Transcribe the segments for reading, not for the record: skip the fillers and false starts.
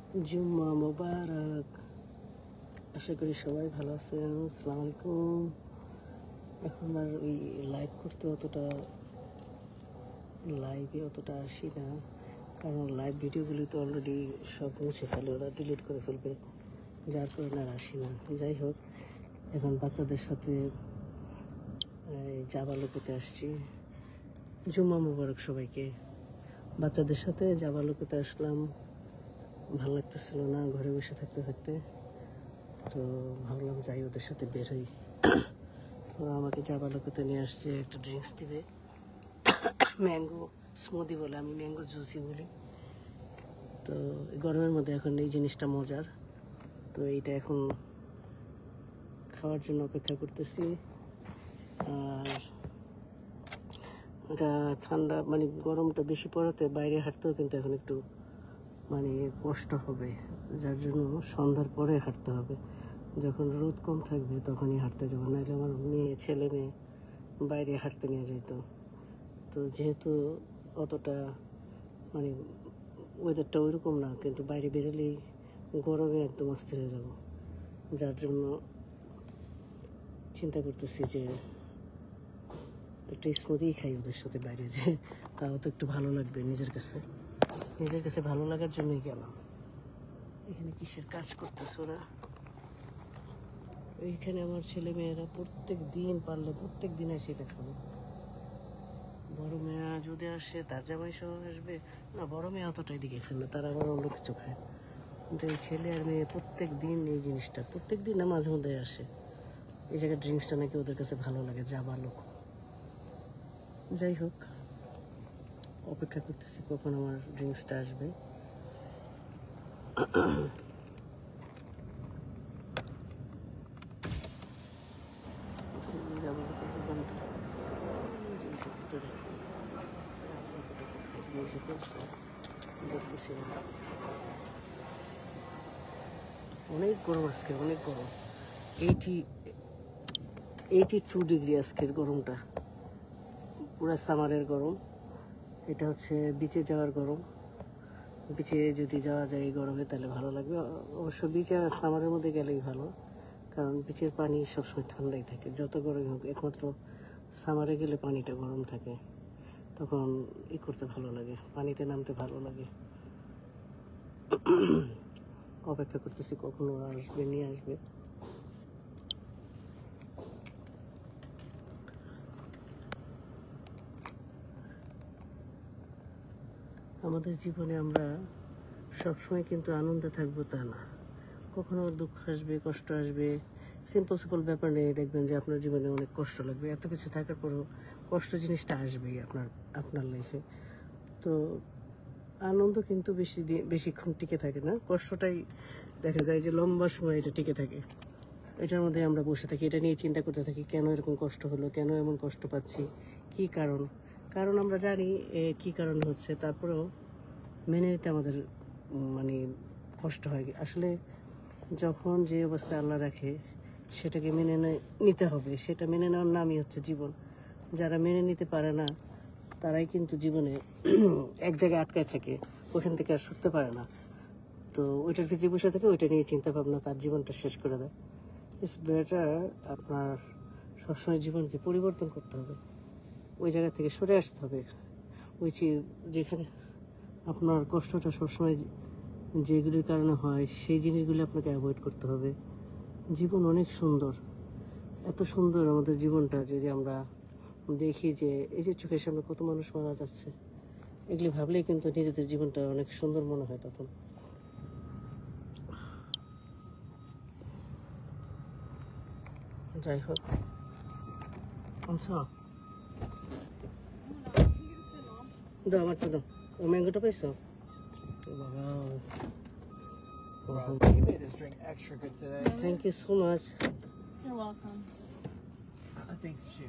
জুম্মা মোবারক। আশা করি সবাই ভালো আছেন। আসসালামু আলাইকুম। এখন আর ওই লাইভে অতটা আসি না, কারণ লাইভ ভিডিওগুলি তো অলরেডি সব মুছে ফেলে, ওরা ডিলিট করে ফেলবে, যার কারণে আর আসি না। যাই হোক, এখন বাচ্চাদের সাথে জাবালুকুতে আসছি। জুম্মা মোবারক সবাইকে। বাচ্চাদের সাথে জাবালুকুতে আসলাম, ভালো লাগতেছিল না ঘরে বসে থাকতে থাকতে, তো ভাবলাম যাই, ওদের সাথে বের হই। ওরা আমাকে জাবালুকুতে নিয়ে আসছে, একটা ড্রিঙ্কস দিবে, ম্যাঙ্গো স্মুদি বলে, আমি ম্যাঙ্গো জুসি বলি। তো গরমের মধ্যে এখন এই জিনিসটা মজার, তো এইটা এখন খাওয়ার জন্য অপেক্ষা করতেছি। আর এটা ঠান্ডা, মানে গরমটা বেশি পড়াতে বাইরে হাঁটতেও কিন্তু এখন একটু মানে কষ্ট হবে, যার জন্য সন্ধ্যার পরে হাঁটতে হবে। যখন রোদ কম থাকবে তখনই হাঁটতে যাবো, নাহলে আমার ছেলে মেয়ে বাইরে হাঁটতে নিয়ে যেত। তো যেহেতু অতটা মানে ওয়েদারটা ওইরকম না, কিন্তু বাইরে বেরোলেই গরমে একদম অস্থির হয়ে যাব, যার জন্য চিন্তা করতেছি যে একটা স্মুদি খাই ওদের সাথে বাইরে, যে তাও তো একটু ভালো লাগবে নিজের কাছে ভালো লাগার জন্যই গেলাম। এখানে কিসের কাজ করতেছে ওরা? এইখানে আমার ছেলে মেয়েরা প্রত্যেক দিন পারলে প্রত্যেক দিন এসে এটা খাবে। বড় মেয়া যদি আসে, তার জামাই সহ আসবে না, বড় মেয়ে অতটা এদিকে খায় না, তারা আবার অন্য কিছু খায়। কিন্তু এই ছেলে আর মেয়ে প্রত্যেক দিন এই জিনিসটা, প্রত্যেক দিন না মাঝে মধ্যে আসে। এই জায়গায় ড্রিঙ্কসটা নাকি ওদের কাছে ভালো লাগে, জাবালুক। যাই হোক, অপেক্ষা করতেছি কখন আমার ড্রিঙ্কসটা আসবে। জাবালুকের দোকানটা ভিতরে বসে ফেলছে, দেখতেছি না। অনেক গরম আজকে, অনেক গরম। 82 ডিগ্রি আজকের গরমটা, পুরো সামারের গরম। এটা হচ্ছে বিচে যাওয়ার গরম। বিচে যদি যাওয়া যায় এই গরমে তাহলে ভালো লাগবে। অবশ্য বিচে সামারের মধ্যে গেলেই ভালো, কারণ বিচের পানি সবসময় ঠান্ডাই থাকে, যত গরম হোক। একমাত্র সামারে গেলে পানিটা গরম থাকে, তখন করতে ভালো লাগে, পানিতে নামতে ভালো লাগে। অপেক্ষা করতেছি কখনো আসবে, নিয়ে আসবে। আমাদের জীবনে আমরা সবসময় কিন্তু আনন্দে থাকবো তা না, কখনো দুঃখ আসবে, কষ্ট আসবে। সিম্পল ব্যাপার নেই, দেখবেন যে আপনার জীবনে অনেক কষ্ট লাগবে। এত কিছু থাকার পরেও কষ্ট জিনিসটা আসবেই আপনার লাইফে। তো আনন্দ কিন্তু বেশিক্ষণ টিকে থাকে না, কষ্টটাই দেখা যায় যে লম্বা সময় এটা টিকে থাকে। এটার মধ্যে আমরা বসে থাকি, এটা নিয়ে চিন্তা করতে থাকি, কেন এরকম কষ্ট হলো, কেন এমন কষ্ট পাচ্ছি, কি কারণ আমরা জানি কি কারণে হচ্ছে, তারপরেও মেনে নিতে আমাদের মানে কষ্ট হয়। আসলে যখন যে অবস্থায় আল্লাহ রাখে সেটাকে মেনে নিতে হবে, সেটা মেনে নেওয়ার নামই হচ্ছে জীবন। যারা মেনে নিতে পারে না তারাই কিন্তু জীবনে এক জায়গায় আটকায় থাকে, ওখান থেকে আর ছুটতে পারে না। তো ওইটার ভিতরে বসে থাকে, ওইটা নিয়ে চিন্তা ভাবনা তার জীবনটা শেষ করে দেয়। ইটস বেটার আপনার সবসময় জীবনকে পরিবর্তন করতে হবে, ওই জায়গা থেকে সরে আসতে হবে। যেখানে আপনার কষ্টটা সবসময় যেগুলির কারণে হয়, সেই জিনিসগুলি আপনাকে অ্যাভয়েড করতে হবে। জীবন অনেক সুন্দর, এত সুন্দর আমাদের জীবনটা, যদি আমরা দেখি যে এই যে চোখের সামনে কত মানুষ মারা যাচ্ছে, এগুলি ভাবলেই কিন্তু নিজেদের জীবনটা অনেক সুন্দর মনে হয় তখন। যাই হোক, দাও আমারটা দাও, ও ম্যাঙ্গোটা পাইছো বাবা। Wow, you made this drink extra good today. Thank you so much. You're welcome. Thanks, Shu.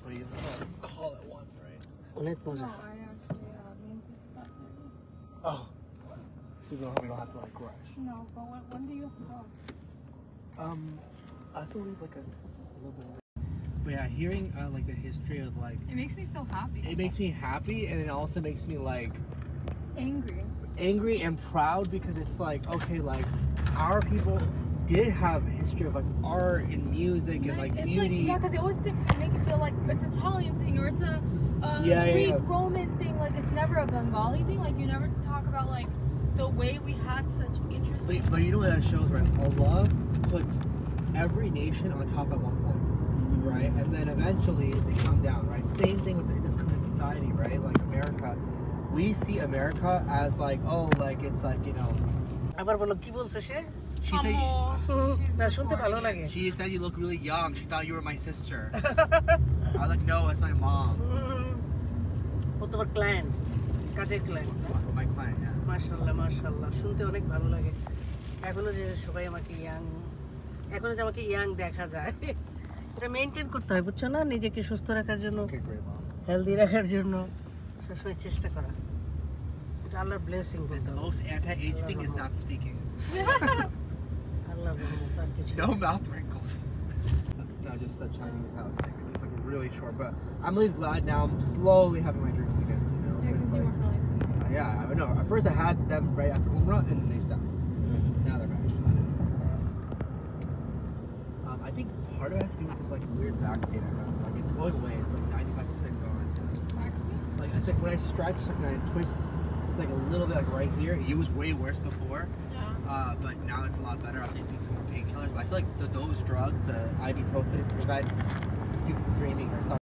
Well, you call it one, right? অনেক No, মজা। I actually mean to take that maybe. Oh. So we don't have to like rush. No, but when do you have to go? I believe like a little bit. But yeah, hearing like the history of like It makes me so happy. it makes me happy, and it also makes me like Angry. and proud because it's like, okay, like our people did have a history of like art and music and like it's beauty. Like, yeah, because it always make it feel like it's an Italian thing or it's a Greek Roman thing. Like it's never a Bengali thing. Like you never talk about like the way we had such interesting. But you know what that shows, right? Allah puts every nation on top at one point, right? And then eventually they come down, right? Same thing with this current society, right? Like America, we see America as like, oh, like it's like, you know. আবার বলো কি বলছে সে? She said, না শুনতে ভালো লাগে। she said you look really young. She thought you were my sister. I was like, no, it's my mom. ও তোমার client, কাজের ক্লায়েন্ট। My client, yeah. মাশাআল্লাহ মাশাআল্লাহ, শুনতে অনেক ভালো লাগে। এখনো যে সবাই আমাকে ইয়াং দেখা যায়, এটা মেইনটেইন করতে হয়, বুঝছো না? নিজেকে সুস্থ রাখার জন্য, Okay, great, mom. হেলদি রাখার জন্য সবসময় চেষ্টা করা। এটা আল্লাহর ব্লেসিং And বলতে the হবে। most anti-age thing is not speaking. আল্লাহর রহমত আর কিছু। No mouth wrinkles. No, just the Chinese house thing. It was like really short, but I'm at least glad now I'm slowly having my dreams again, you know? Yeah, 'cause you like, weren't really seeing it. yeah, I know. At first I had them right after Umrah and then they stopped. And then now they're back. I think part of it has to do with this like weird back pain I have. Like it's going away. It's like 95% gone. Like it's like when I stretch, like when I twist, it's like a little bit like right here. It was way worse before. Yeah. But now it's a lot better after using some more painkillers. But I feel like those drugs, the ibuprofen, prevents you from dreaming or something.